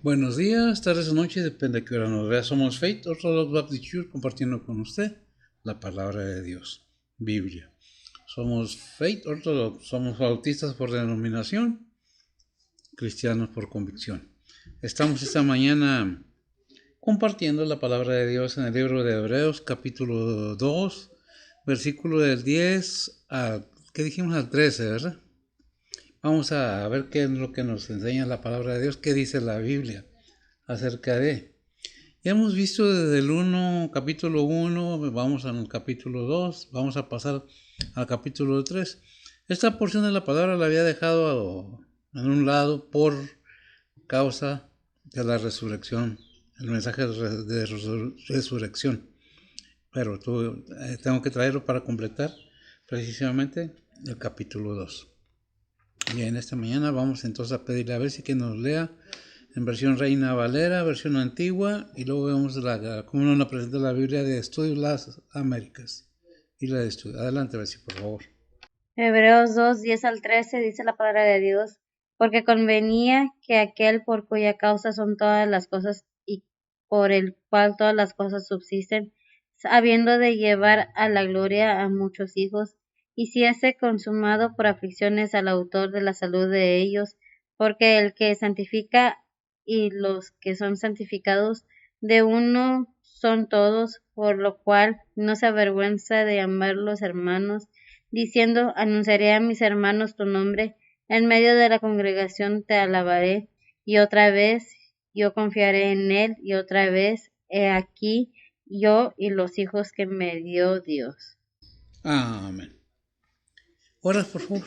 Buenos días, tardes o noches, depende de qué hora nos vea. Somos Faith Orthodox Baptist Church compartiendo con usted la palabra de Dios, Biblia. Somos Faith Orthodox, somos bautistas por denominación, cristianos por convicción. Estamos esta mañana compartiendo la palabra de Dios en el libro de Hebreos, capítulo 2, versículo del 10 al, ¿qué dijimos? Al 13, ¿verdad? Vamos a ver qué es lo que nos enseña la palabra de Dios, qué dice la Biblia acerca de. Ya hemos visto desde el capítulo 1, vamos al capítulo 2, vamos a pasar al capítulo 3. Esta porción de la palabra la había dejado en un lado por causa de la resurrección, el mensaje de resurrección. Pero tengo que traerlo para completar precisamente el capítulo 2. Y en esta mañana vamos entonces a pedirle a ver si que nos lea en versión Reina Valera, versión antigua, y luego vemos cómo nos presenta la Biblia de Estudio las Américas. Y la de estudio. Adelante, Bessie, por favor. Hebreos 2, 10 al 13 dice la palabra de Dios, porque convenía que aquel por cuya causa son todas las cosas y por el cual todas las cosas subsisten, habiendo de llevar a la gloria a muchos hijos, hiciese consumado por aflicciones al autor de la salud de ellos, porque el que santifica y los que son santificados de uno son todos, por lo cual no se avergüenza de llamarlos hermanos, diciendo: anunciaré a mis hermanos tu nombre, en medio de la congregación te alabaré. Y otra vez yo confiaré en él, y otra vez he aquí yo y los hijos que me dio Dios. Amén. Oras, por favor.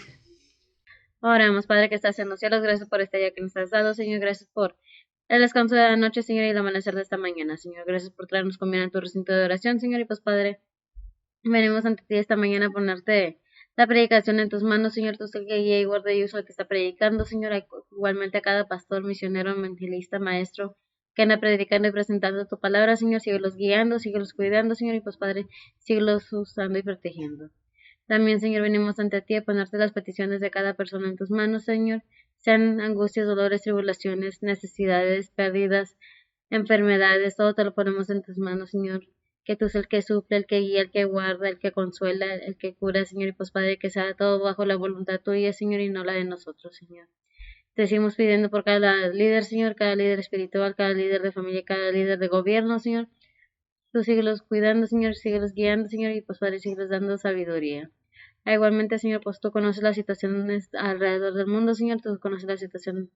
Oramos, Padre que estás en los cielos, gracias por este día que nos has dado, Señor, gracias por el descanso de la noche, Señor, y el amanecer de esta mañana, Señor, gracias por traernos comida en tu recinto de oración, Señor, y pues, Padre, venimos ante ti esta mañana a ponerte la predicación en tus manos, Señor. Tú sé que guía y guarda y uso el que está predicando, Señor. Igualmente a cada pastor, misionero, evangelista, maestro que anda predicando y presentando tu palabra, Señor. Síguelos guiando, síguelos cuidando, Señor. Y pues, Padre, síguelos usando y protegiendo. También, Señor, venimos ante ti a ponerte las peticiones de cada persona en tus manos, Señor. Sean angustias, dolores, tribulaciones, necesidades, pérdidas, enfermedades, todo te lo ponemos en tus manos, Señor. Que tú seas el que suple, el que guía, el que guarda, el que consuela, el que cura, Señor. Y pues, Padre, que sea todo bajo la voluntad tuya, Señor, y no la de nosotros, Señor. Te seguimos pidiendo por cada líder, Señor, cada líder espiritual, cada líder de familia, cada líder de gobierno, Señor. Tú síguelos cuidando, Señor, síguelos guiando, Señor, y pues, Padre, síguelos dando sabiduría. Igualmente, Señor, pues tú conoces las situaciones alrededor del mundo, Señor, tú conoces la situación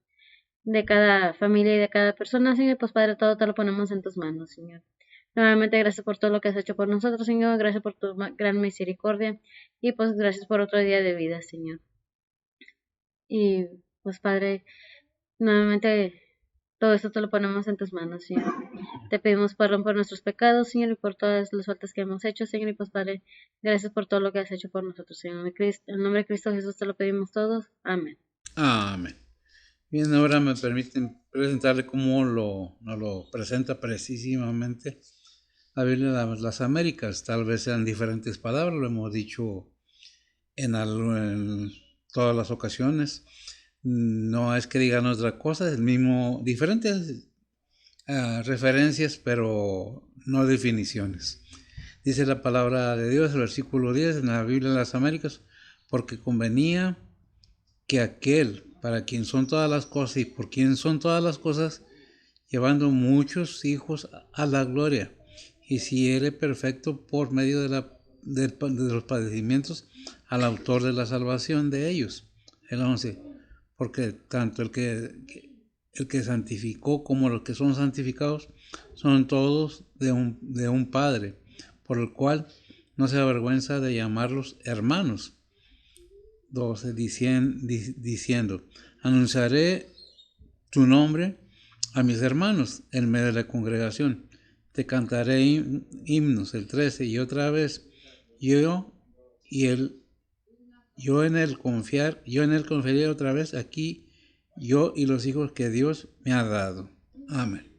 de cada familia y de cada persona, Señor, pues Padre, todo te lo ponemos en tus manos, Señor. Nuevamente, gracias por todo lo que has hecho por nosotros, Señor, gracias por tu gran misericordia y pues gracias por otro día de vida, Señor. Y pues, Padre, nuevamente todo esto te lo ponemos en tus manos, Señor. Te pedimos perdón por nuestros pecados, Señor, y por todas las faltas que hemos hecho, Señor, y pues, Padre, gracias por todo lo que has hecho por nosotros, Señor. En nombre de Cristo Jesús te lo pedimos todos. Amén. Amén. Bien, ahora me permiten presentarle cómo nos lo presenta precisamente la Biblia de las Américas. Tal vez sean diferentes palabras, lo hemos dicho en todas las ocasiones. No es que digan otra cosa, es el mismo, diferentes referencias, pero no definiciones. Dice la palabra de Dios, el versículo 10 en la Biblia de las Américas, porque convenía que aquel para quien son todas las cosas y por quien son todas las cosas, llevando muchos hijos a la gloria, hiciere perfecto por medio de los padecimientos al autor de la salvación de ellos. El 11, porque tanto el que santificó como los que son santificados son todos de un Padre, por el cual no se avergüenza de llamarlos hermanos. 12, diciendo, anunciaré tu nombre a mis hermanos en medio de la congregación. Te cantaré himnos, el 13, y otra vez, yo en él confiaré otra vez aquí, yo y los hijos que Dios me ha dado. Amén.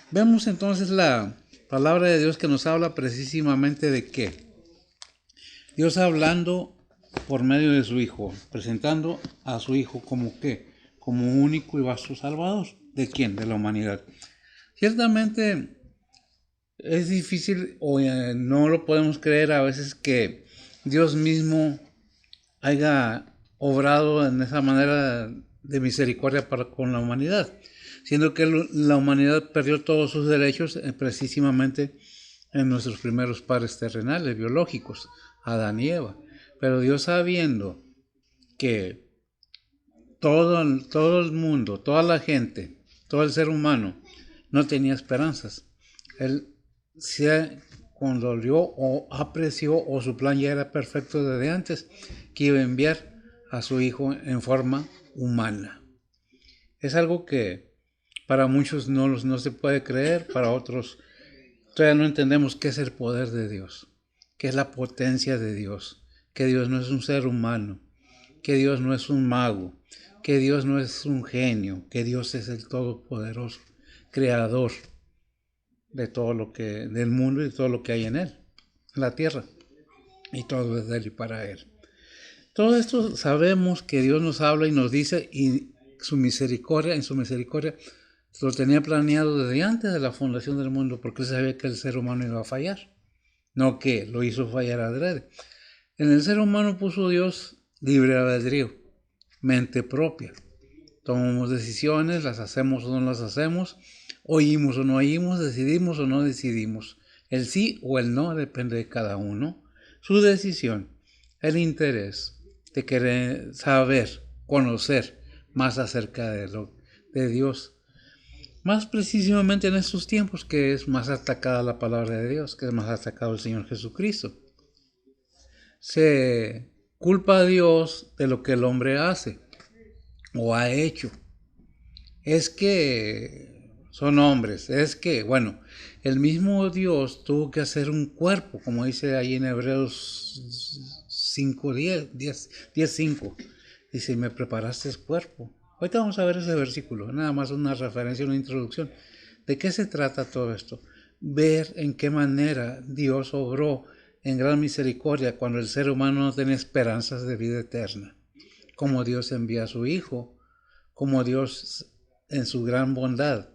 Vemos entonces la palabra de Dios que nos habla precisamente de qué. Dios hablando por medio de su Hijo, presentando a su Hijo como qué, como único y vasto Salvador. ¿De quién? De la humanidad. Ciertamente es difícil o no lo podemos creer a veces que Dios mismo haya obrado en esa manera de misericordia para con la humanidad, siendo que la humanidad perdió todos sus derechos precisamente en nuestros primeros padres terrenales, biológicos, Adán y Eva. Pero Dios, sabiendo que todo el mundo, toda la gente, todo el ser humano no tenía esperanzas, Él se condolió o apreció, o su plan ya era perfecto desde antes, que iba a enviar a su Hijo en forma humana. Es algo que para muchos no se puede creer, para otros todavía no entendemos qué es el poder de Dios, qué es la potencia de Dios, que Dios no es un ser humano, que Dios no es un mago, que Dios no es un genio, que Dios es el Todopoderoso, creador de todo lo que, del mundo y todo lo que hay en él, en la tierra, y todo es de él y para él. Todo esto sabemos que Dios nos habla y nos dice, y en su misericordia lo tenía planeado desde antes de la fundación del mundo, porque él sabía que el ser humano iba a fallar, no que lo hizo fallar adrede. En el ser humano puso Dios libre albedrío, mente propia. Tomamos decisiones, las hacemos o no las hacemos, oímos o no oímos, decidimos o no decidimos. El sí o el no depende de cada uno. Su decisión, el interés de querer saber, conocer más acerca de Dios. Más precisamente en estos tiempos que es más atacada la palabra de Dios, que es más atacado el Señor Jesucristo. Se culpa a Dios de lo que el hombre hace o ha hecho. Es que son hombres, es que, bueno, el mismo Dios tuvo que hacer un cuerpo, como dice ahí en Hebreos 5:10, dice, me preparaste el cuerpo. Ahorita vamos a ver ese versículo, nada más una referencia, una introducción. ¿De qué se trata todo esto? Ver en qué manera Dios obró en gran misericordia cuando el ser humano no tenía esperanzas de vida eterna. Cómo Dios envía a su Hijo, cómo Dios en su gran bondad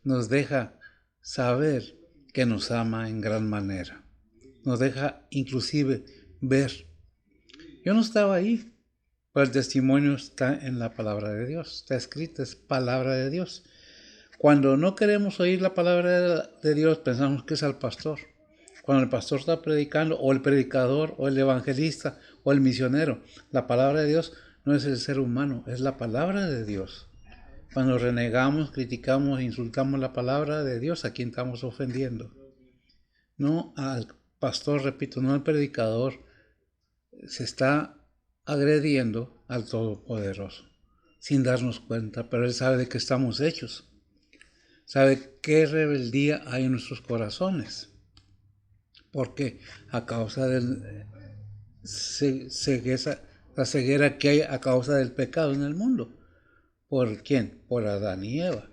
nos deja saber que nos ama en gran manera. Nos deja inclusive ver. Yo no estaba ahí, pero el testimonio está en la palabra de Dios. Está escrito, es palabra de Dios. Cuando no queremos oír la palabra de Dios, pensamos que es al pastor. Cuando el pastor está predicando, o el predicador, o el evangelista, o el misionero, la palabra de Dios no es el ser humano, es la palabra de Dios. Cuando renegamos, criticamos, insultamos la palabra de Dios, ¿a quién estamos ofendiendo? No al pastor, repito, no al predicador. Se está agrediendo al Todopoderoso, sin darnos cuenta, pero Él sabe de qué estamos hechos. Sabe qué rebeldía hay en nuestros corazones. Porque a causa de la ceguera que hay a causa del pecado en el mundo. ¿Por quién? Por Adán y Eva.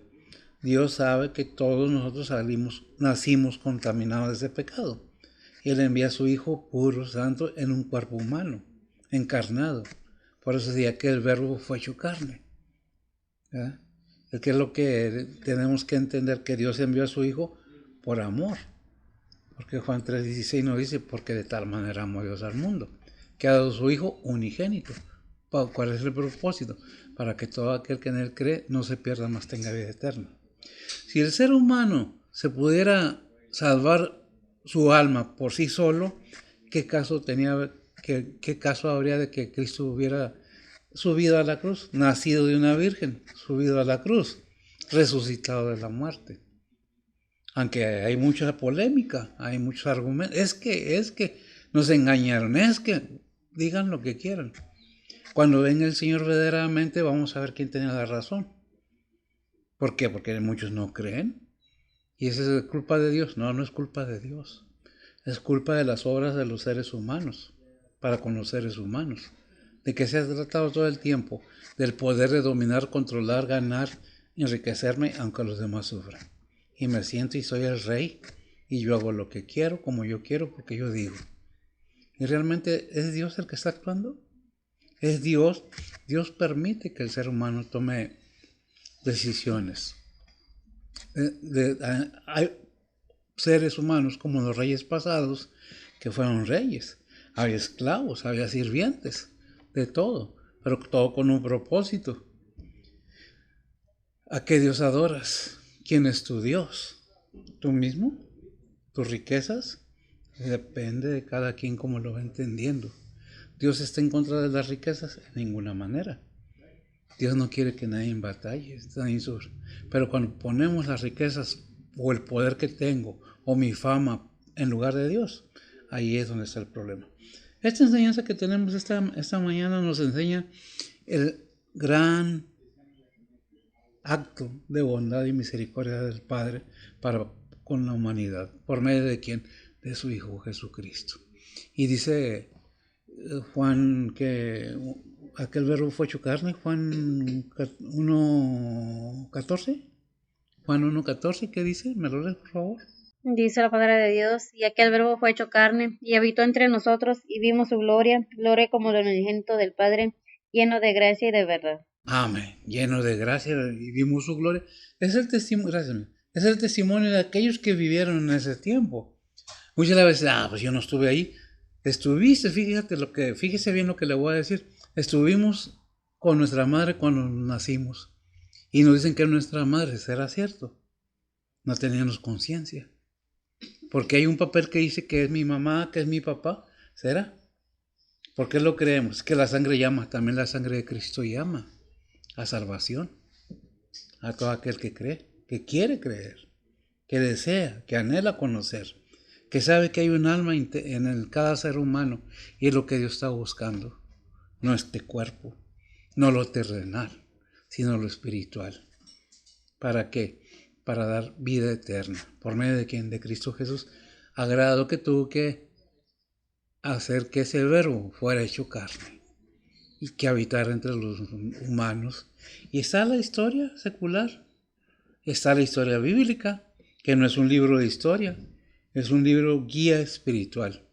Dios sabe que todos nosotros nacimos contaminados de ese pecado. Y Él envía a su Hijo puro, santo, en un cuerpo humano, encarnado. Por eso decía que el verbo fue hecho carne. ¿Verdad? Es que es lo que tenemos que entender, que Dios envió a su Hijo por amor. Porque Juan 3:16 nos dice, porque de tal manera amó Dios al mundo, que ha dado su Hijo unigénito. ¿Cuál es el propósito? Para que todo aquel que en Él cree no se pierda, mas tenga vida eterna. Si el ser humano se pudiera salvar su alma por sí solo, ¿qué caso habría de que Cristo hubiera subido a la cruz, nacido de una virgen, subido a la cruz, resucitado de la muerte? Aunque hay mucha polémica, hay muchos argumentos, es que nos engañaron, es que digan lo que quieran. Cuando venga el Señor verdaderamente vamos a ver quién tenía la razón. ¿Por qué? Porque muchos no creen. ¿Y esa es culpa de Dios? No, no es culpa de Dios. Es culpa de las obras de los seres humanos, para con los seres humanos. De que se ha tratado todo el tiempo del poder de dominar, controlar, ganar, enriquecerme, aunque los demás sufran. Y me siento y soy el rey, y yo hago lo que quiero, como yo quiero, porque yo digo. ¿Y realmente es Dios el que está actuando? Es Dios. Dios permite que el ser humano tome decisiones. Hay seres humanos como los reyes pasados que fueron reyes. Había esclavos, había sirvientes, de todo, pero todo con un propósito. ¿A qué Dios adoras? ¿Quién es tu Dios? ¿Tú mismo? ¿Tus riquezas? Depende de cada quien como lo va entendiendo. ¿Dios está en contra de las riquezas? En ninguna manera. Dios no quiere que nadie batalle, nadie sufra. Pero cuando ponemos las riquezas o el poder que tengo o mi fama en lugar de Dios, ahí es donde está el problema. Esta enseñanza que tenemos esta mañana nos enseña el gran acto de bondad y misericordia del Padre para con la humanidad. ¿Por medio de quién? De su Hijo Jesucristo. Y dice Juan que aquel verbo fue hecho carne, Juan 1.14. Juan 1.14, ¿qué dice? ¿Me lo lees, por favor? Dice la palabra de Dios, y aquel verbo fue hecho carne, y habitó entre nosotros, y vimos su gloria, gloria como del unigénito del Padre, lleno de gracia y de verdad. Amén, lleno de gracia, y vimos su gloria. Es el testimonio, gracias, es el testimonio de aquellos que vivieron en ese tiempo. Muchas veces, pues yo no estuve ahí. Estuviste, fíjese bien lo que le voy a decir. Estuvimos con nuestra madre cuando nacimos. Y nos dicen que nuestra madre, ¿será cierto? No teníamos conciencia. Porque hay un papel que dice que es mi mamá, que es mi papá. ¿Será? ¿Por qué lo creemos? Es que la sangre llama, también la sangre de Cristo llama a salvación. A todo aquel que cree, que quiere creer, que desea, que anhela conocer, que sabe que hay un alma en cada ser humano y es lo que Dios está buscando. No este cuerpo, no lo terrenal, sino lo espiritual. ¿Para qué? Para dar vida eterna. ¿Por medio de quién? De Cristo Jesús. Agradado que tuvo que hacer que ese verbo fuera hecho carne y que habitara entre los humanos. Y está la historia secular, está la historia bíblica, que no es un libro de historia, es un libro guía espiritual.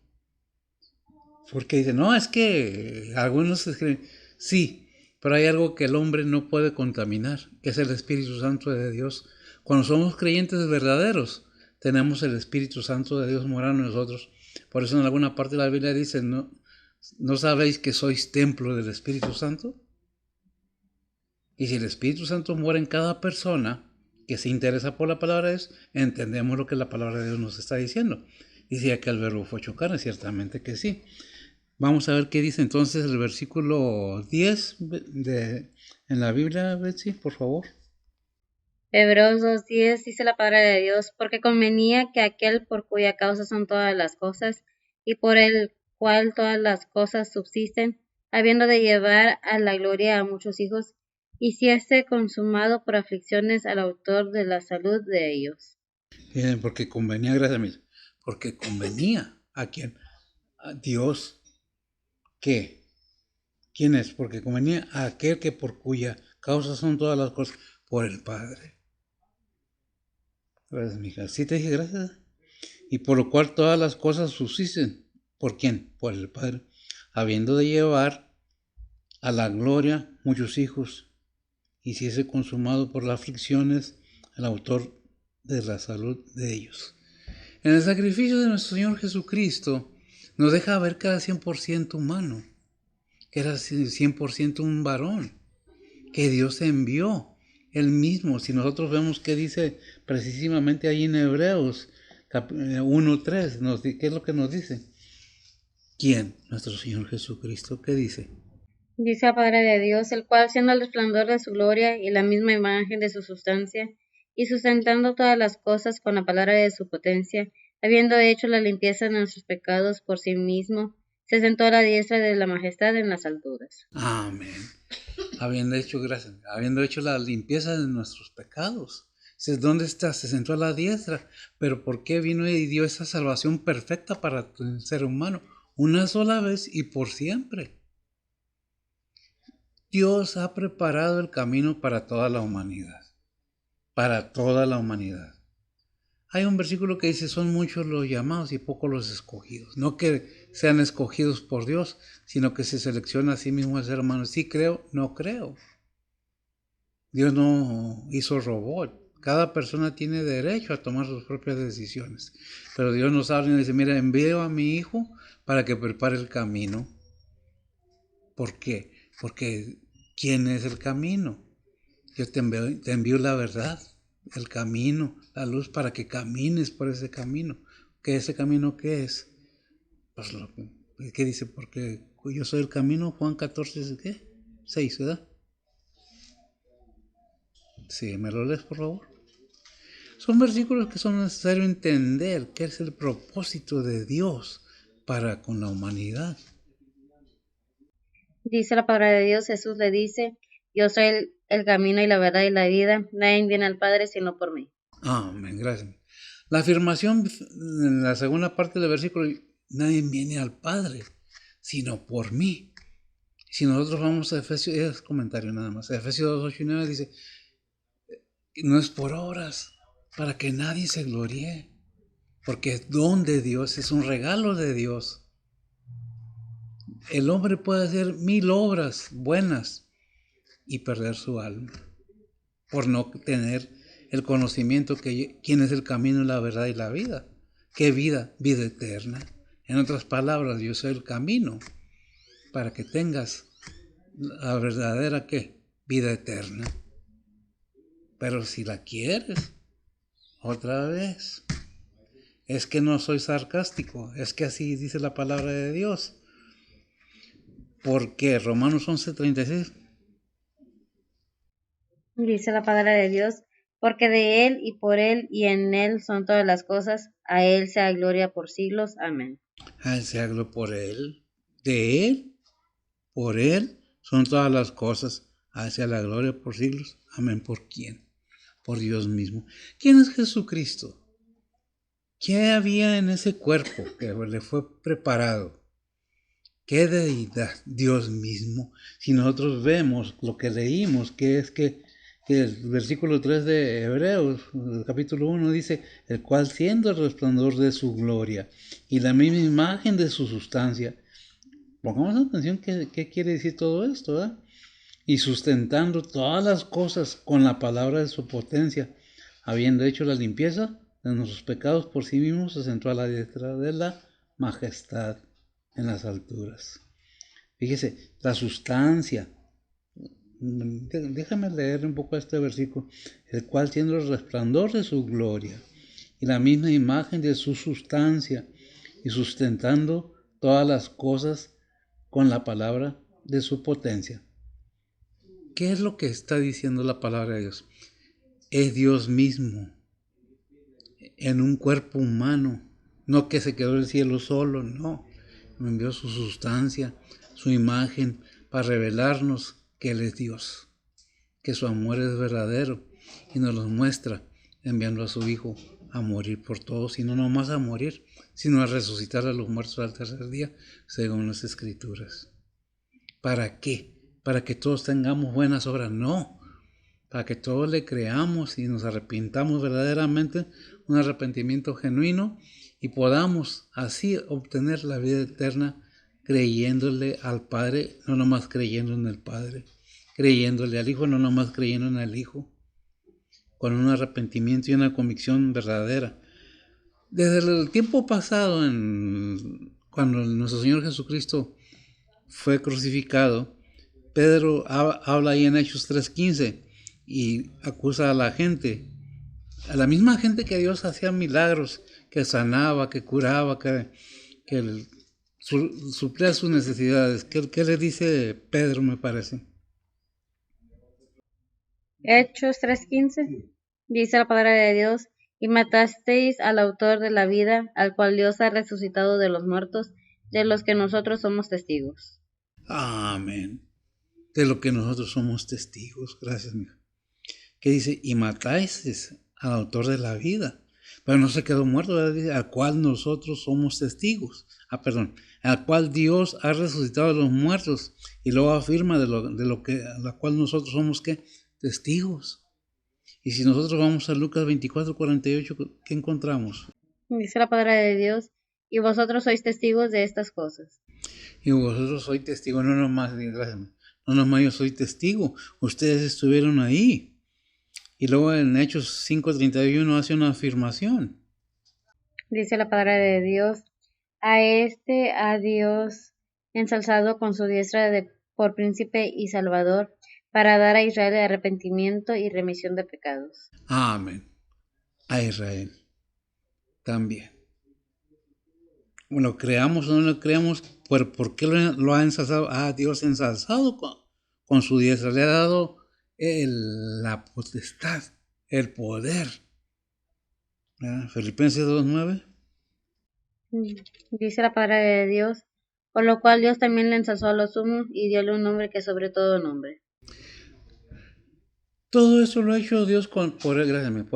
Porque dicen, no, es que algunos escriben, sí, pero hay algo que el hombre no puede contaminar, que es el Espíritu Santo de Dios. Cuando somos creyentes verdaderos, tenemos el Espíritu Santo de Dios morando en nosotros. Por eso en alguna parte de la Biblia dice, ¿no sabéis que sois templo del Espíritu Santo? Y si el Espíritu Santo mora en cada persona que se interesa por la palabra de Dios, entendemos lo que la palabra de Dios nos está diciendo. Dice que el verbo fue hecho carne, ciertamente que sí. Vamos a ver qué dice entonces el versículo 10 en la Biblia, Betsy, por favor. Hebreos 2:10 dice la palabra de Dios, porque convenía que aquel por cuya causa son todas las cosas, y por el cual todas las cosas subsisten, habiendo de llevar a la gloria a muchos hijos, hiciese consumado por aflicciones al autor de la salud de ellos. Porque convenía, gracias a mí, porque convenía a quien, a Dios. ¿Qué? ¿Quién es? Porque convenía a aquel que por cuya causa son todas las cosas, por el Padre. Gracias, mija. Sí te dije gracias. Y por lo cual todas las cosas subsisten. ¿Por quién? Por el Padre. Habiendo de llevar a la gloria muchos hijos, hiciese consumado por las aflicciones al autor de la salud de ellos. En el sacrificio de nuestro Señor Jesucristo nos deja ver que era 100% humano, que era 100% un varón, que Dios envió Él mismo. Si nosotros vemos que dice precisamente ahí en Hebreos 1:3, ¿qué es lo que nos dice? ¿Quién? Nuestro Señor Jesucristo. ¿Qué dice? Dice la palabra de Dios, el cual siendo el resplandor de su gloria y la misma imagen de su sustancia, y sustentando todas las cosas con la palabra de su potencia, habiendo hecho la limpieza de nuestros pecados por sí mismo, se sentó a la diestra de la majestad en las alturas. Amén. Habiendo hecho la limpieza de nuestros pecados. ¿Dónde está? Se sentó a la diestra. Pero ¿por qué vino y dio esa salvación perfecta para el ser humano? Una sola vez y por siempre. Dios ha preparado el camino para toda la humanidad. Para toda la humanidad. Hay un versículo que dice, son muchos los llamados y pocos los escogidos. No que sean escogidos por Dios, sino que se selecciona a sí mismo el ser humano. Sí creo, no creo. Dios no hizo robot. Cada persona tiene derecho a tomar sus propias decisiones. Pero Dios nos habla y nos dice, mira, envío a mi hijo para que prepare el camino. ¿Por qué? Porque ¿quién es el camino? Yo te envío la verdad, el camino, la luz para que camines por ese camino. ¿Qué ese camino qué es? Pues ¿qué dice? Porque yo soy el camino, Juan 14, ¿qué? 6, ¿verdad? Sí, ¿me lo lees, por favor? Son versículos que son necesarios entender qué es el propósito de Dios para con la humanidad. Dice la palabra de Dios, Jesús le dice, yo soy el camino y la verdad y la vida, nadie viene al Padre sino por mí. Amén, gracias. La afirmación en la segunda parte del versículo, nadie viene al Padre sino por mí. Si nosotros vamos a Efesios, es comentario nada más, Efesios 2, 8 y 9 dice, no es por obras, para que nadie se gloríe, porque es don de Dios, es un regalo de Dios. El hombre puede hacer 1000 obras buenas y perder su alma, por no tener el conocimiento que quién es el camino, la verdad y la vida. ¿Qué vida? Vida eterna. En otras palabras, yo soy el camino para que tengas la verdadera ¿qué? Vida eterna. Pero si la quieres, otra vez, es que no soy sarcástico, es que así dice la palabra de Dios. Porque Romanos 11:36 Dice la palabra de Dios, porque de Él y por Él y en Él son todas las cosas, a Él sea gloria por siglos. Amén. a Él se habló por Él, de Él, por Él son todas las cosas, a Él sea la gloria por siglos. Amén. ¿Por quién? Por Dios mismo. ¿Quién es Jesucristo? ¿Qué había en ese cuerpo que le fue preparado? ¿Qué deidad? Dios mismo. Si nosotros vemos lo que leímos, que es que el versículo 3 de Hebreos, el capítulo 1, dice, el cual siendo el resplandor de su gloria y la misma imagen de su sustancia. Pongamos atención qué quiere decir todo esto, ¿verdad? Y sustentando todas las cosas con la palabra de su potencia, habiendo hecho la limpieza de nuestros pecados por sí mismo, se sentó a la diestra de la majestad en las alturas. Fíjese, la sustancia. Déjame leer un poco este versículo. El cual siendo el resplandor de su gloria y la misma imagen de su sustancia y sustentando todas las cosas con la palabra de su potencia. ¿Qué es lo que está diciendo la palabra de Dios? Es Dios mismo en un cuerpo humano, no que se quedó en el cielo solo, no. Me envió su sustancia, su imagen, para revelarnos que Él es Dios, que su amor es verdadero y nos lo muestra enviando a su Hijo a morir por todos, y no nomás a morir, sino a resucitar a los muertos al tercer día, según las Escrituras. ¿Para qué? Para que todos tengamos buenas obras, no. Para que todos le creamos y nos arrepintamos verdaderamente, un arrepentimiento genuino, y podamos así obtener la vida eterna creyéndole al Padre, no nomás creyendo en el Padre, creyéndole al Hijo, no nomás creyendo en el Hijo, con un arrepentimiento y una convicción verdadera. Desde el tiempo pasado, cuando nuestro Señor Jesucristo fue crucificado, Pedro habla ahí en Hechos 3:15 y acusa a la gente, a la misma gente que Dios hacía milagros, que sanaba, que curaba, que suplía sus necesidades. ¿Qué le dice Pedro, me parece? Hechos 3:15, dice la palabra de Dios, y matasteis al autor de la vida, al cual Dios ha resucitado de los muertos, de los que nosotros somos testigos. Amén. De lo que nosotros somos testigos. Gracias, mija. Que dice, y matáis al autor de la vida, pero no se quedó muerto, ¿verdad? Al cual nosotros somos testigos. Al cual Dios ha resucitado de los muertos, y luego afirma de lo que a la cual nosotros somos ¿qué? Testigos. Y si nosotros vamos a Lucas 24:48, ¿qué encontramos? Dice la palabra de Dios, y vosotros sois testigos de estas cosas. Y vosotros sois testigos, no nomás yo soy testigo, ustedes estuvieron ahí. Y luego en Hechos 5:31 hace una afirmación. Dice la palabra de Dios, a Dios ensalzado con su diestra por príncipe y salvador, para dar a Israel arrepentimiento y remisión de pecados. Amén. A Israel también. Lo creamos o no lo creamos, ¿por qué lo ha ensalzado? Dios ensalzado con su diestra, le ha dado la potestad, el poder. Filipenses 2:9. Dice la palabra de Dios, por lo cual Dios también le ensalzó a lo sumo y diole un nombre que sobre todo nombre. Todo eso lo ha hecho Dios por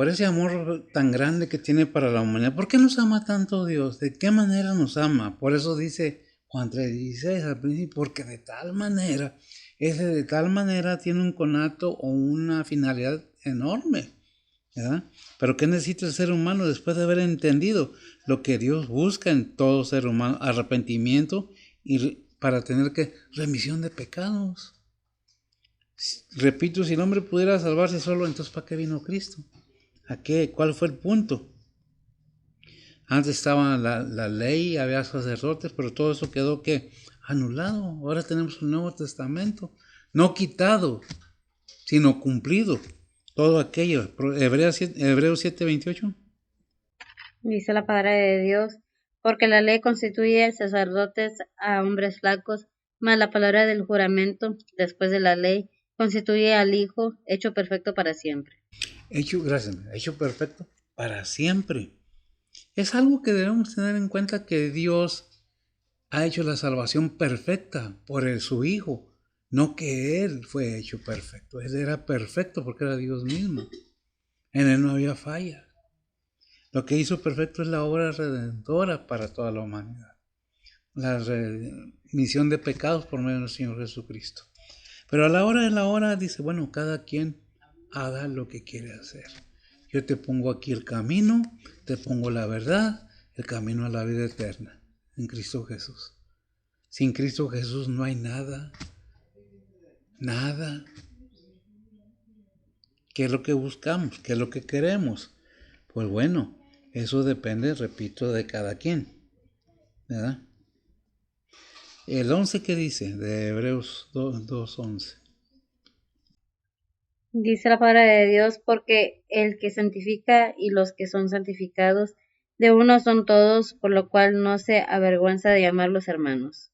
ese amor tan grande que tiene para la humanidad. ¿Por qué nos ama tanto Dios? ¿De qué manera nos ama? Por eso dice Juan 3:16 al principio, porque de tal manera tiene un conato o una finalidad enorme, ¿verdad? Pero ¿qué necesita el ser humano después de haber entendido lo que Dios busca en todo ser humano? Arrepentimiento y para tener remisión de pecados. Repito, si el hombre pudiera salvarse solo, entonces ¿para qué vino Cristo? ¿A qué? ¿Cuál fue el punto? Antes estaba la ley, había sacerdotes, pero todo eso quedó anulado. Ahora tenemos un Nuevo Testamento, no quitado, sino cumplido. Todo aquello. Hebreos 7:28. Dice la palabra de Dios, porque la ley constituye sacerdotes a hombres flacos, mas la palabra del juramento, después de la ley, constituye al Hijo, hecho perfecto para siempre. Hecho perfecto para siempre. Es algo que debemos tener en cuenta, que Dios ha hecho la salvación perfecta por su Hijo. No que Él fue hecho perfecto. Él era perfecto porque era Dios mismo. En Él no había falla. Lo que hizo perfecto es la obra redentora para toda la humanidad. La remisión de pecados por medio del Señor Jesucristo. Pero a la hora de la hora dice, bueno, cada quien haga lo que quiere hacer. Yo te pongo aquí el camino, te pongo la verdad, el camino a la vida eterna, en Cristo Jesús. Sin Cristo Jesús no hay nada. Nada. ¿Qué es lo que buscamos? ¿Qué es lo que queremos? Pues bueno, eso depende, repito, de cada quien, ¿verdad? El 11 que dice, de Hebreos 2:11. Dice la palabra de Dios, porque el que santifica y los que son santificados, de uno son todos, por lo cual no se avergüenza de llamarlos hermanos.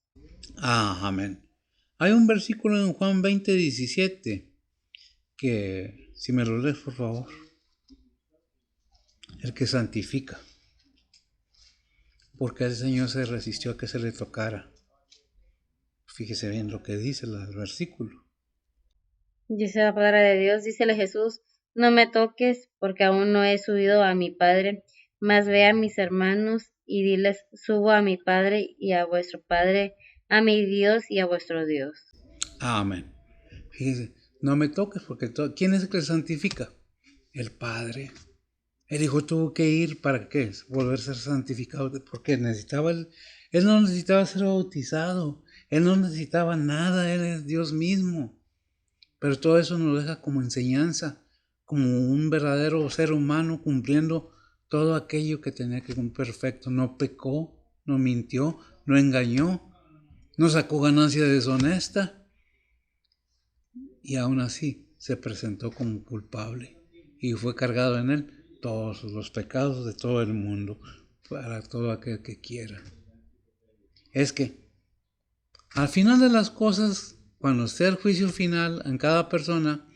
Amén. Hay un versículo en Juan 20:17 que, si me lo lees, por favor. El que santifica. Porque el Señor se resistió a que se le tocara. Fíjese bien lo que dice el versículo. Dice la palabra de Dios, dícele Jesús, no me toques, porque aún no he subido a mi Padre, mas ve a mis hermanos y diles, subo a mi Padre y a vuestro Padre, a mi Dios y a vuestro Dios. Amén. Fíjese, no me toques, porque ¿quién es el que santifica? El Padre. El Hijo tuvo que ir para qué, volver a ser santificado, porque él no necesitaba ser bautizado, él no necesitaba nada, él es Dios mismo. Pero todo eso nos deja como enseñanza, como un verdadero ser humano cumpliendo todo aquello que tenía que cumplir perfecto. No pecó, no mintió, no engañó, no sacó ganancia deshonesta. Y aún así se presentó como culpable y fue cargado en él todos los pecados de todo el mundo para todo aquel que quiera. Es que al final de las cosas, cuando esté el juicio final en cada persona,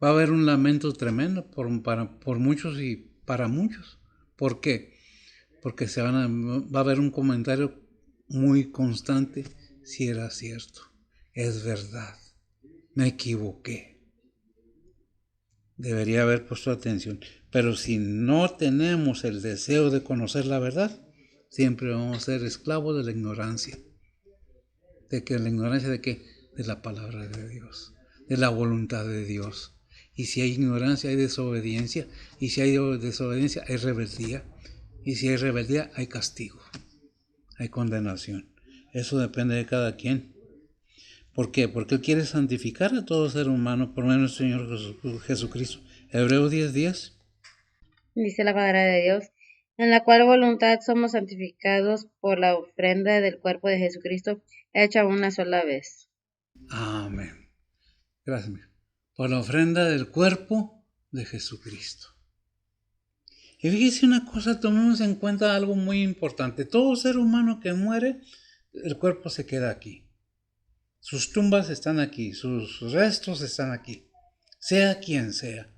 va a haber un lamento tremendo por muchos y para muchos. ¿Por qué? Porque va a haber un comentario muy constante: si era cierto, es verdad, me equivoqué, debería haber puesto atención. Pero si no tenemos el deseo de conocer la verdad, siempre vamos a ser esclavos de la ignorancia. ¿La ignorancia de qué? De la palabra de Dios, de la voluntad de Dios. Y si hay ignorancia, hay desobediencia. Y si hay desobediencia, hay rebeldía. Y si hay rebeldía, hay castigo, hay condenación. Eso depende de cada quien. ¿Por qué? Porque Él quiere santificar a todo ser humano por medio del Señor Jesucristo. Hebreos 10:10. Dice la palabra de Dios, en la cual voluntad somos santificados por la ofrenda del cuerpo de Jesucristo, hecha una sola vez. Amén. Gracias, mijo. Por la ofrenda del cuerpo de Jesucristo. Y fíjese una cosa, tomemos en cuenta algo muy importante. Todo ser humano que muere, el cuerpo se queda aquí. Sus tumbas están aquí, sus restos están aquí, sea quien sea.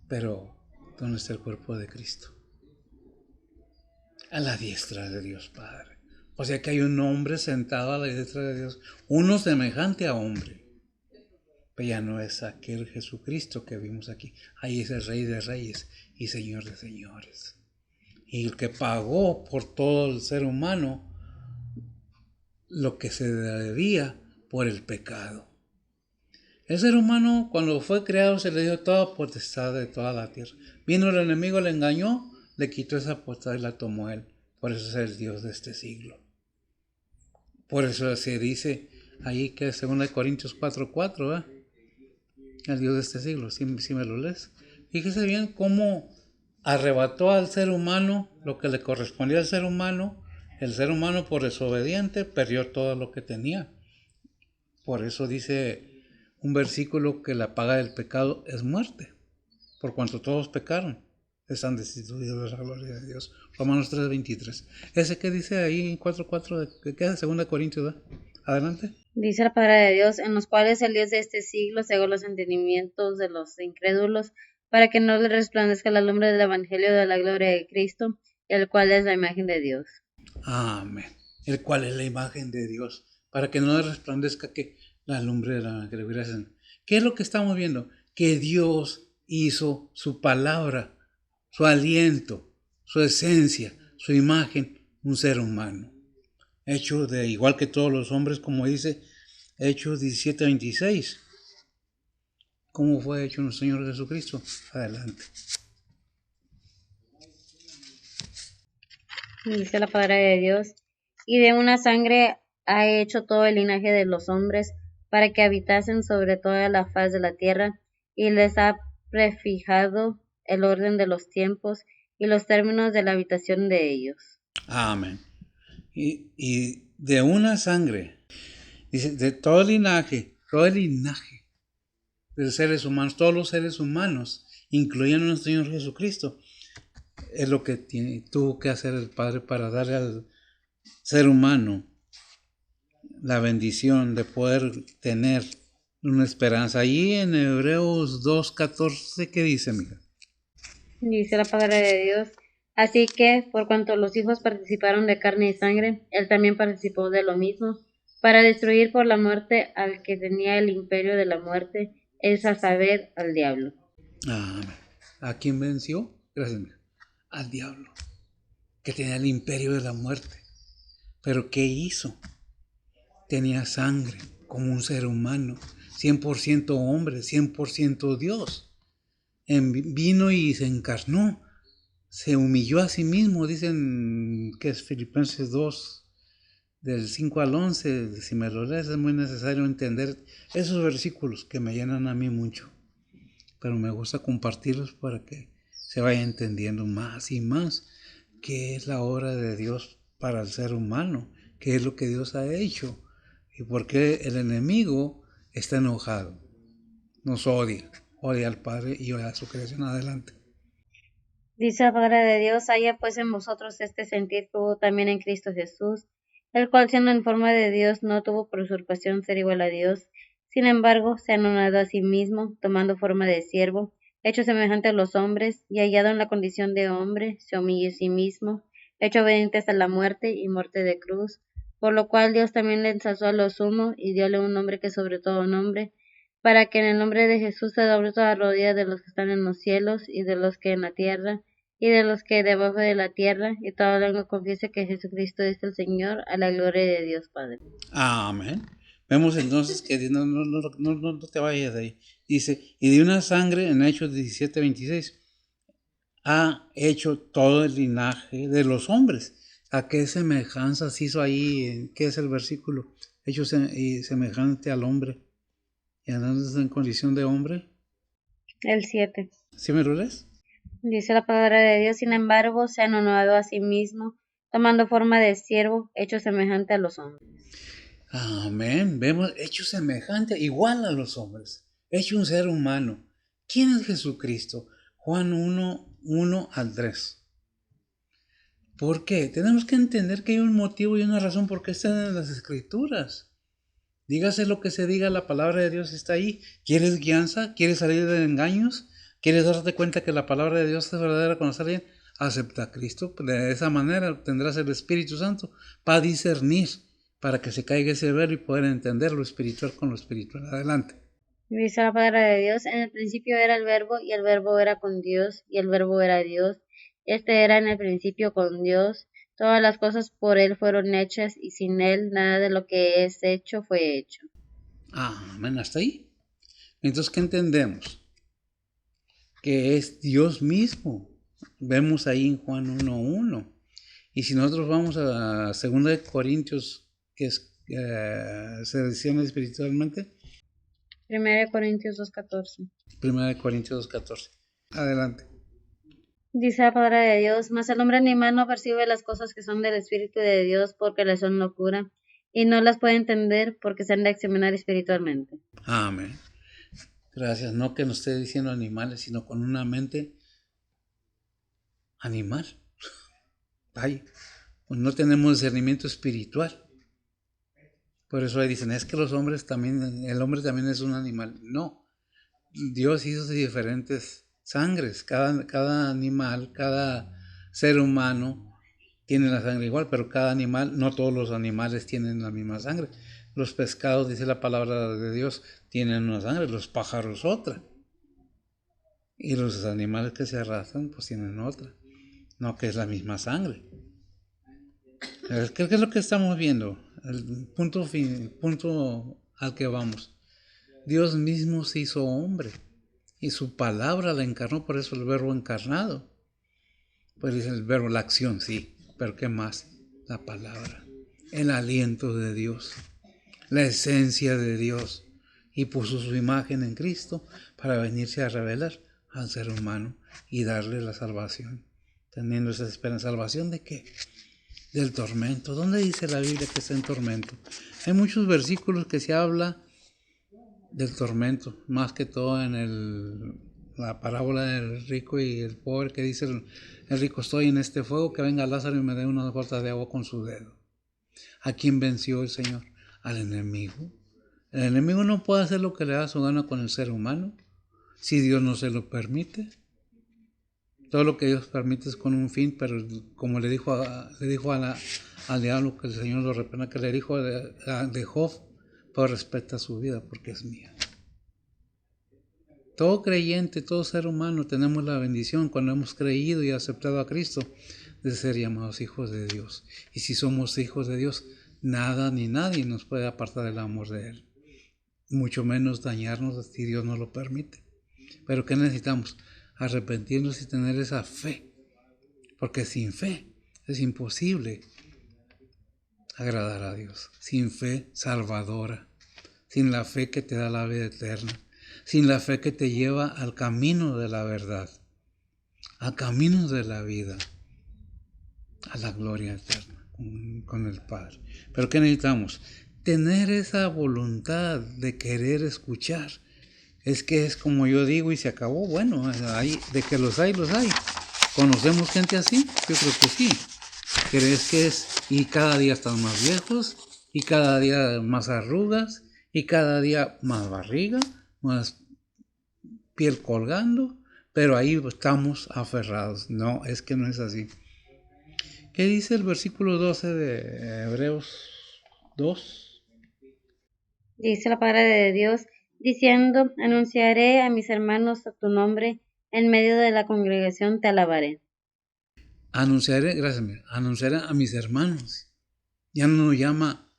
Pero, ¿dónde está el cuerpo de Cristo? A la diestra de Dios Padre. O sea que hay un hombre sentado a la diestra de Dios, uno semejante a hombre. Pero ya no es aquel Jesucristo que vimos aquí. Ahí es el Rey de Reyes y Señor de Señores. Y el que pagó por todo el ser humano lo que se debía por el pecado. El ser humano, cuando fue creado, se le dio toda potestad de toda la tierra. Vino el enemigo, le engañó, le quitó esa potestad y la tomó él. Por eso es el Dios de este siglo. Por eso se dice ahí que es 2 Corintios 4:4, ¿eh? El Dios de este siglo, si me lo lees. Fíjese bien cómo arrebató al ser humano lo que le correspondía al ser humano. El ser humano, por desobediente, perdió todo lo que tenía. Por eso dice un versículo que la paga del pecado es muerte. Por cuanto todos pecaron, están destituidos de la gloria de Dios. Romanos 3:23. Ese que dice ahí en 4:4, que queda 2 Corintios, ¿eh? Adelante. Dice la palabra de Dios, en los cuales el Dios de este siglo cegó los entendimientos de los incrédulos, para que no les resplandezca la lumbre del evangelio de la gloria de Cristo, el cual es la imagen de Dios. Amén. El cual es la imagen de Dios, para que no le resplandezca que la lumbre de la evangelio. ¿Qué es lo que estamos viendo? Que Dios hizo su palabra, su aliento, su esencia, su imagen, un ser humano. Hecho de igual que todos los hombres, como dice Hechos 17:26. ¿Cómo fue hecho nuestro Señor Jesucristo? Adelante. Dice la palabra de Dios, y de una sangre ha hecho todo el linaje de los hombres, para que habitasen sobre toda la faz de la tierra, y les ha prefijado el orden de los tiempos y los términos de la habitación de ellos. Amén. Y de una sangre, dice, de todo el linaje de seres humanos, todos los seres humanos, incluyendo a nuestro Señor Jesucristo, es lo que tuvo que hacer el Padre para darle al ser humano la bendición de poder tener una esperanza. Allí en Hebreos 2:14, ¿qué dice, mija? Dice la palabra de Dios, así que, por cuanto los hijos participaron de carne y sangre, él también participó de lo mismo, para destruir por la muerte al que tenía el imperio de la muerte, es a saber, al diablo. Amén. ¿A quién venció? Gracias, mija. Al diablo, que tenía el imperio de la muerte. ¿Pero qué hizo? Tenía sangre como un ser humano, 100% hombre, 100% Dios. Vino y se encarnó, se humilló a sí mismo, dicen que es Filipenses 2, del 5 al 11, si me lo lees es muy necesario entender esos versículos que me llenan a mí mucho, pero me gusta compartirlos para que se vaya entendiendo más y más qué es la obra de Dios para el ser humano, qué es lo que Dios ha hecho y por qué el enemigo está enojado, nos odia al Padre y odia a su creación. Adelante. Dice la palabra de Dios, haya pues en vosotros este sentir que hubo también en Cristo Jesús, el cual siendo en forma de Dios no tuvo por usurpación ser igual a Dios, sin embargo se anonadó a sí mismo, tomando forma de siervo, hecho semejante a los hombres, y hallado en la condición de hombre, se humilló a sí mismo, hecho obediente hasta la muerte y muerte de cruz, por lo cual Dios también le ensalzó a lo sumo y diole un nombre que sobre todo nombre, para que en el nombre de Jesús se doble toda rodilla de los que están en los cielos y de los que en la tierra y de los que debajo de la tierra, y toda lengua confiese que Jesucristo es el Señor, a la gloria de Dios Padre. Amén. Vemos entonces que no te vayas de ahí. Dice, y de una sangre, en Hechos 17:26, ha hecho todo el linaje de los hombres. ¿A qué semejanza se hizo ahí? ¿Qué es el versículo? Hecho semejante al hombre. Y andando en condición de hombre. El 7. ¿Sí me lo lees? Dice la palabra de Dios, sin embargo, se anonadó a sí mismo, tomando forma de siervo, hecho semejante a los hombres. Amén. Vemos hecho semejante, igual a los hombres, hecho un ser humano. ¿Quién es Jesucristo? Juan 1:1-3. ¿Por qué? Tenemos que entender que hay un motivo y una razón por qué están en las Escrituras. Dígase lo que se diga, la palabra de Dios está ahí. ¿Quieres guianza? ¿Quieres salir de engaños? ¿Quieres darte cuenta que la palabra de Dios es verdadera, conocer bien? Acepta a Cristo. De esa manera tendrás el Espíritu Santo para discernir, para que se caiga ese velo y poder entender lo espiritual con lo espiritual. Adelante. Dice la palabra de Dios, en el principio era el verbo, y el verbo era con Dios, y el verbo era Dios. Este era en el principio con Dios. Todas las cosas por él fueron hechas, y sin él nada de lo que es hecho fue hecho. Amén. ¿Hasta ahí? Entonces, ¿qué entendemos? Que es Dios mismo. Vemos ahí en Juan 1:1. Y si nosotros vamos a 2 Corintios, que es, se decían espiritualmente, 1 Corintios 2:14. 1 Corintios 2:14. Adelante. Dice la palabra de Dios, mas el hombre animal no percibe las cosas que son del Espíritu de Dios porque le son locura, y no las puede entender porque se han de examinar espiritualmente. Amén. Gracias. No que nos esté diciendo animales, sino con una mente animal. Ay, pues no tenemos discernimiento espiritual. Por eso ahí dicen, es que los hombres también, el hombre también es un animal. No, Dios hizo diferentes sangres. Cada animal, cada ser humano tiene la sangre igual, pero cada animal, no todos los animales tienen la misma sangre. Los pescados, dice la palabra de Dios, tienen una sangre, los pájaros otra. Y los animales que se arrastran, pues tienen otra. No que es la misma sangre. ¿Qué es lo que estamos viendo? El punto al que vamos. Dios mismo se hizo hombre y su palabra la encarnó, por eso el verbo encarnado. Pues dice el verbo, la acción, sí, pero ¿qué más? La palabra, el aliento de Dios, la esencia de Dios, y puso su imagen en Cristo para venirse a revelar al ser humano y darle la salvación, teniendo esa esperanza. ¿Salvación de qué? Del tormento. ¿Dónde dice la Biblia que está en tormento? Hay muchos versículos que se habla del tormento, más que todo en la parábola del rico y el pobre, que dice el rico, estoy en este fuego, que venga Lázaro y me dé una gota de agua con su dedo. ¿A quién venció el Señor? Al enemigo. El enemigo no puede hacer lo que le da su gana con el ser humano, si Dios no se lo permite. Todo lo que Dios permite es con un fin, pero como le dijo al diablo, que el Señor lo reprenda, que le dijo de Job, pues respeta su vida porque es mía. Todo creyente, todo ser humano, tenemos la bendición cuando hemos creído y aceptado a Cristo de ser llamados hijos de Dios. Y si somos hijos de Dios, nada ni nadie nos puede apartar del amor de Él. Mucho menos dañarnos si Dios no lo permite. Pero ¿qué necesitamos? Arrepentirnos y tener esa fe. Porque sin fe es imposible agradar a Dios. Sin fe salvadora. Sin la fe que te da la vida eterna. Sin la fe que te lleva al camino de la verdad. Al camino de la vida. A la gloria eterna con el Padre. Pero ¿qué necesitamos? Tener esa voluntad de querer escuchar. Es que es como yo digo y se acabó. Bueno, hay, de que los hay, los hay. ¿Conocemos gente así? Yo creo que sí. ¿Crees que es? Y cada día están más viejos, y cada día más arrugas, y cada día más barriga, más piel colgando, pero ahí estamos aferrados. No, es que no es así. ¿Qué dice el versículo 12 de Hebreos 2? Dice la palabra de Dios, diciendo, anunciaré a mis hermanos a tu nombre, en medio de la congregación te alabaré. Anunciaré a mis hermanos. Ya no nos llama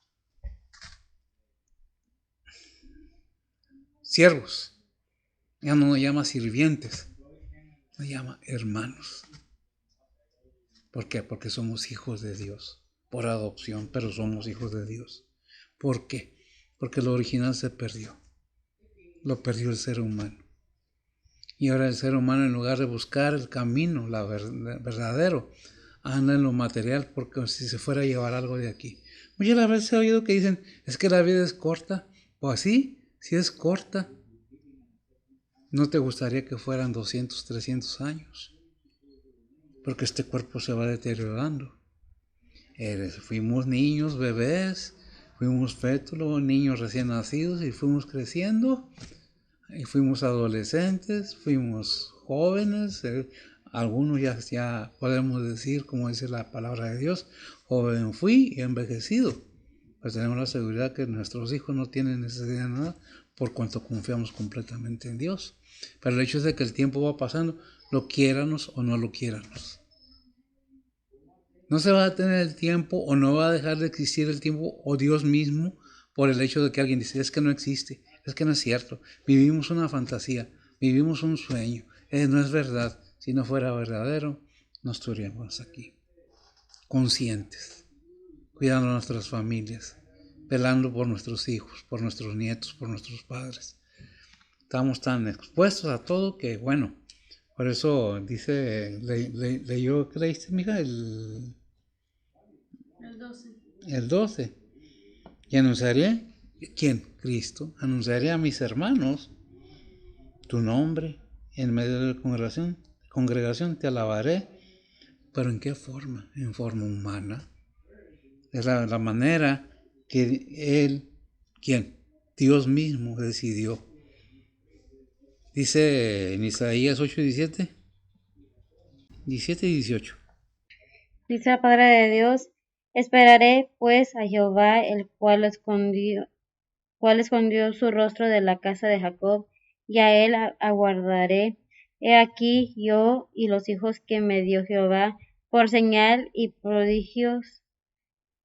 siervos, ya no nos llama sirvientes, nos llama hermanos. ¿Por qué? Porque somos hijos de Dios, por adopción, pero somos hijos de Dios. ¿Por qué? Porque lo original se perdió, lo perdió el ser humano. Y ahora el ser humano, en lugar de buscar el camino, verdadero, anda en lo material porque si se fuera a llevar algo de aquí. Muchas veces he oído que dicen, es que la vida es corta. Pues sí, sí es corta. ¿No te gustaría que fueran 200, 300 años? Porque este cuerpo se va deteriorando. Fuimos niños, bebés, fuimos fetos, niños recién nacidos y fuimos creciendo. Y fuimos adolescentes, fuimos jóvenes, algunos ya podemos decir, como dice la palabra de Dios, joven fui y envejecido. Pues tenemos la seguridad que nuestros hijos no tienen necesidad de nada por cuanto confiamos completamente en Dios. Pero el hecho es de que el tiempo va pasando, lo quiéramos o no lo quiéramos. No se va a tener el tiempo o no va a dejar de existir el tiempo o Dios mismo por el hecho de que alguien dice, es que no existe, es que no es cierto, vivimos una fantasía, vivimos un sueño, no es verdad. Si no fuera verdadero, no estaríamos aquí, conscientes, cuidando a nuestras familias, velando por nuestros hijos, por nuestros nietos, por nuestros padres. Estamos tan expuestos a todo que, bueno, por eso dice, leyó, ¿qué leíste, mija? El 12. El 12. Y anunciaré, ¿quién? Cristo. Anunciaré a mis hermanos tu nombre en medio de la congregación te alabaré. ¿Pero en qué forma? En forma humana. Es la manera que Él, ¿quién? Dios mismo decidió. Dice en Isaías 8:17, 17 y 18. Dice la palabra de Dios, esperaré pues a Jehová, el cual escondió su rostro de la casa de Jacob, y a él aguardaré. He aquí yo y los hijos que me dio Jehová, por señal y prodigios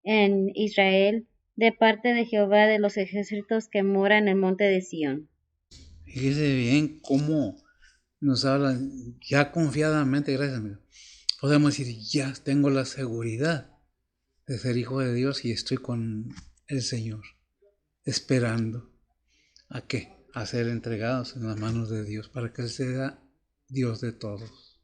en Israel, de parte de Jehová de los ejércitos que mora en el monte de Sión. Fíjese bien cómo nos hablan ya confiadamente, gracias amigo. Podemos decir, ya tengo la seguridad de ser hijo de Dios y estoy con el Señor, esperando ¿a qué? A ser entregados en las manos de Dios, para que Él sea Dios de todos.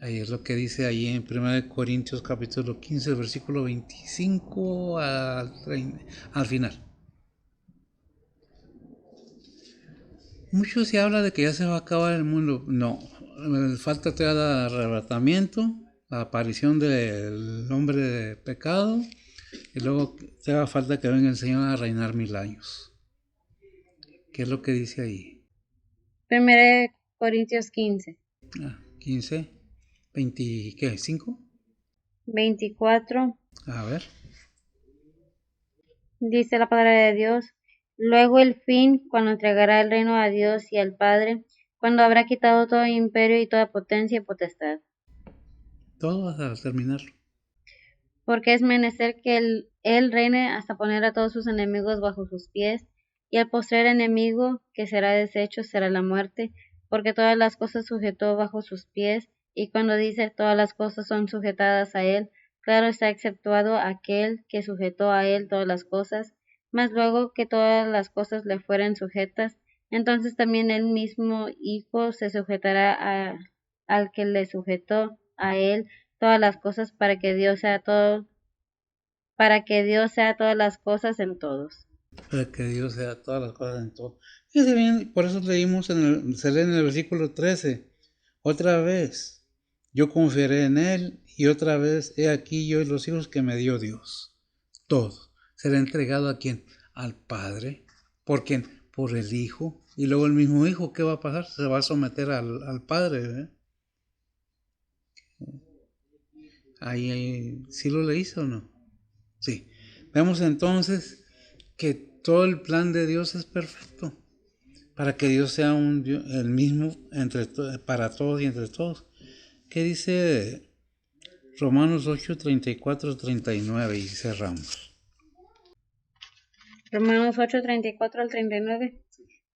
Ahí es lo que dice ahí en 1 Corintios capítulo 15, versículo 25 al final. Mucho se habla de que ya se va a acabar el mundo. No, falta todavía el arrebatamiento, la aparición del hombre de pecado, y luego te da falta que venga el Señor a reinar 1000 años. ¿Qué es lo que dice ahí? 1 Corintios 15. 15, 20, ¿qué? ¿5? 24. A ver. Dice la palabra de Dios, luego el fin, cuando entregará el reino a Dios y al Padre, cuando habrá quitado todo imperio y toda potencia y potestad. Todo hasta terminarlo. Porque es menester que él reine hasta poner a todos sus enemigos bajo sus pies, y el postrer enemigo que será deshecho será la muerte, porque todas las cosas sujetó bajo sus pies, y cuando dice todas las cosas son sujetadas a él, claro está exceptuado aquel que sujetó a él todas las cosas, mas luego que todas las cosas le fueren sujetas, entonces también el mismo Hijo se sujetará al que le sujetó a él todas las cosas, para que Dios sea todas las cosas en todos. Para que Dios sea todas las cosas en todo. Fíjense bien, por eso leímos se lee en el versículo 13. Otra vez, yo confiaré en Él, y otra vez, he aquí yo y los hijos que me dio Dios. Todo. Será entregado ¿a quién? Al Padre. ¿Por quién? Por el Hijo. Y luego el mismo Hijo, ¿qué va a pasar? Se va a someter al Padre. Ahí, ¿sí lo leíste o no? Sí. Vemos entonces que todo el plan de Dios es perfecto, para que Dios sea el mismo para todos y entre todos. ¿Qué dice Romanos 8, 34, 39? Y cerramos. Romanos 8, 34 al 39.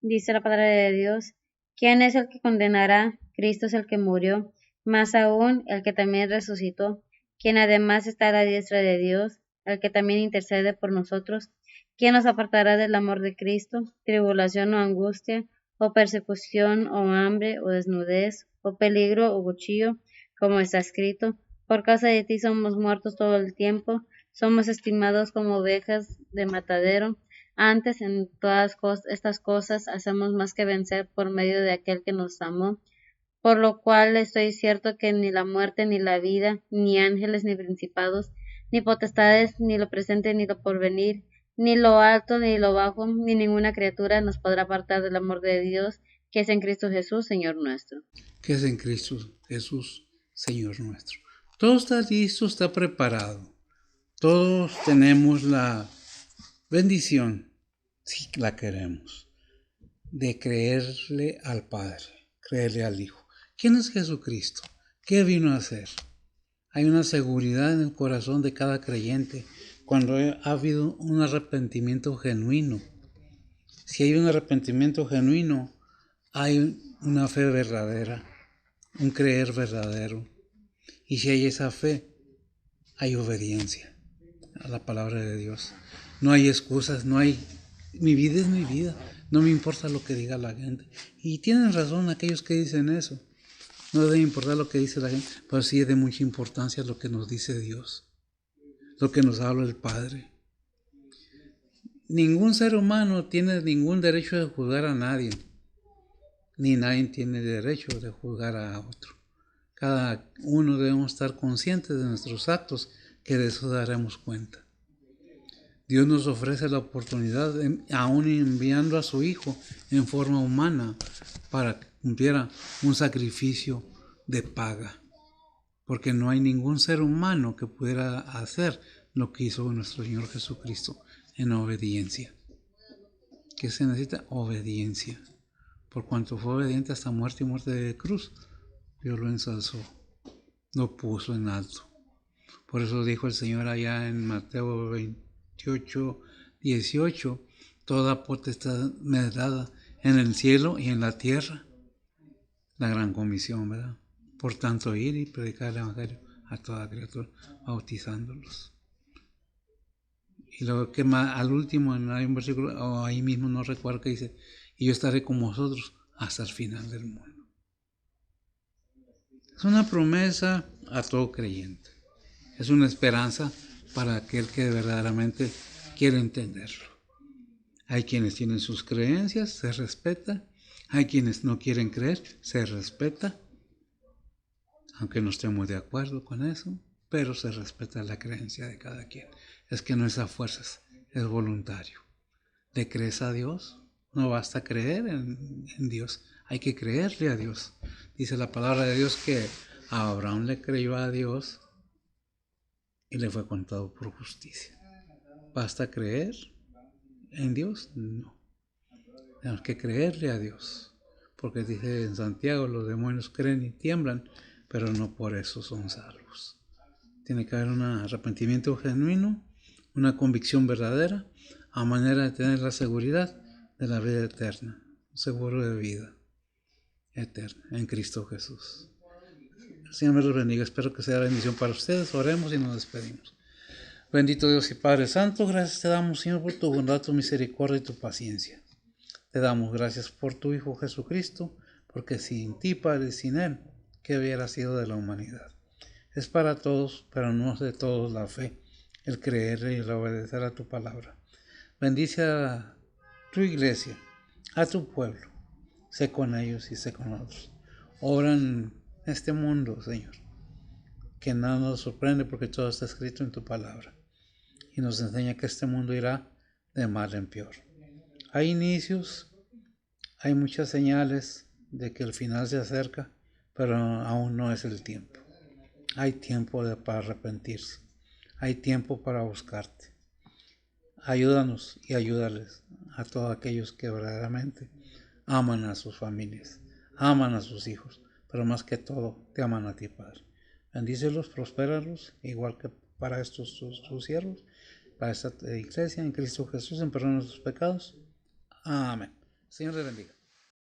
Dice la palabra de Dios, ¿quién es el que condenará? Cristo es el que murió, más aún el que también resucitó, quien además está a la diestra de Dios, el que también intercede por nosotros. ¿Quién nos apartará del amor de Cristo? ¿Tribulación o angustia, o persecución, o hambre, o desnudez, o peligro, o cuchillo, como está escrito. Por causa de ti somos muertos todo el tiempo, somos estimados como ovejas de matadero. Antes, en todas estas cosas, hacemos más que vencer por medio de aquel que nos amó. Por lo cual estoy cierto que ni la muerte, ni la vida, ni ángeles, ni principados, ni potestades, ni lo presente, ni lo porvenir, ni lo alto, ni lo bajo, ni ninguna criatura nos podrá apartar del amor de Dios, que es en Cristo Jesús, Señor nuestro. Que es en Cristo Jesús, Señor nuestro. Todo está listo, está preparado. Todos tenemos la bendición, si la queremos, de creerle al Padre, creerle al Hijo. ¿Quién es Jesucristo? ¿Qué vino a hacer? Hay una seguridad en el corazón de cada creyente cuando ha habido un arrepentimiento genuino. Si hay un arrepentimiento genuino, hay una fe verdadera, un creer verdadero. Y si hay esa fe, hay obediencia a la palabra de Dios. No hay excusas, no hay... Mi vida es mi vida, no me importa lo que diga la gente. Y tienen razón aquellos que dicen eso. No debe importar lo que dice la gente, pero sí es de mucha importancia lo que nos dice Dios, lo que nos habla el Padre. Ningún ser humano tiene ningún derecho de juzgar a nadie, ni nadie tiene derecho de juzgar a otro. Cada uno debemos estar conscientes de nuestros actos, que de eso daremos cuenta. Dios nos ofrece la oportunidad, aún enviando a su Hijo en forma humana, para que cumpliera un sacrificio de paga. Porque no hay ningún ser humano que pudiera hacer lo que hizo nuestro Señor Jesucristo en obediencia. ¿Qué se necesita? Obediencia. Por cuanto fue obediente hasta muerte y muerte de cruz, Dios lo ensalzó, lo puso en alto. Por eso dijo el Señor allá en Mateo 28, 18, toda potestad me es dada en el cielo y en la tierra. La gran comisión, ¿verdad? Por tanto, ir y predicar el Evangelio a toda criatura, bautizándolos. Y luego que más, al último, hay un versículo, o ahí mismo no recuerdo, que dice, y yo estaré con vosotros hasta el final del mundo. Es una promesa a todo creyente. Es una esperanza para aquel que verdaderamente quiere entenderlo. Hay quienes tienen sus creencias, se respeta. Hay quienes no quieren creer, se respeta. Aunque no estemos de acuerdo con eso, pero se respeta la creencia de cada quien. Es que no es a fuerzas, es voluntario. ¿Le crees a Dios? No basta creer en Dios, hay que creerle a Dios. Dice la palabra de Dios que a Abraham le creyó a Dios y le fue contado por justicia. ¿Basta creer en Dios? No. Tenemos que creerle a Dios. Porque dice en Santiago, los demonios creen y tiemblan, pero no por eso son salvos. Tiene que haber un arrepentimiento genuino, una convicción verdadera, a manera de tener la seguridad de la vida eterna, seguro de vida eterna en Cristo Jesús. El Señor me los bendiga. Espero que sea bendición para ustedes. Oremos y nos despedimos. Bendito Dios y Padre Santo, gracias te damos, Señor, por tu bondad, tu misericordia y tu paciencia. Te damos gracias por tu Hijo Jesucristo, porque sin ti, Padre, sin Él, ¿qué hubiera sido de la humanidad? Es para todos, pero no es de todos la fe, el creer y el obedecer a tu palabra. Bendice a tu iglesia, a tu pueblo. Sé con ellos y sé con otros. Obra en este mundo, Señor, que nada nos sorprende porque todo está escrito en tu palabra. Y nos enseña que este mundo irá de mal en peor. Hay inicios, hay muchas señales de que el final se acerca, pero aún no es el tiempo. Hay tiempo para arrepentirse. Hay tiempo para buscarte. Ayúdanos y ayúdales a todos aquellos que verdaderamente aman a sus familias, aman a sus hijos, pero más que todo te aman a ti, Padre. Bendícelos, prospéralos, igual que para estos tus siervos, para esta iglesia en Cristo Jesús, en perdón de sus pecados. Amén. Señor le bendiga.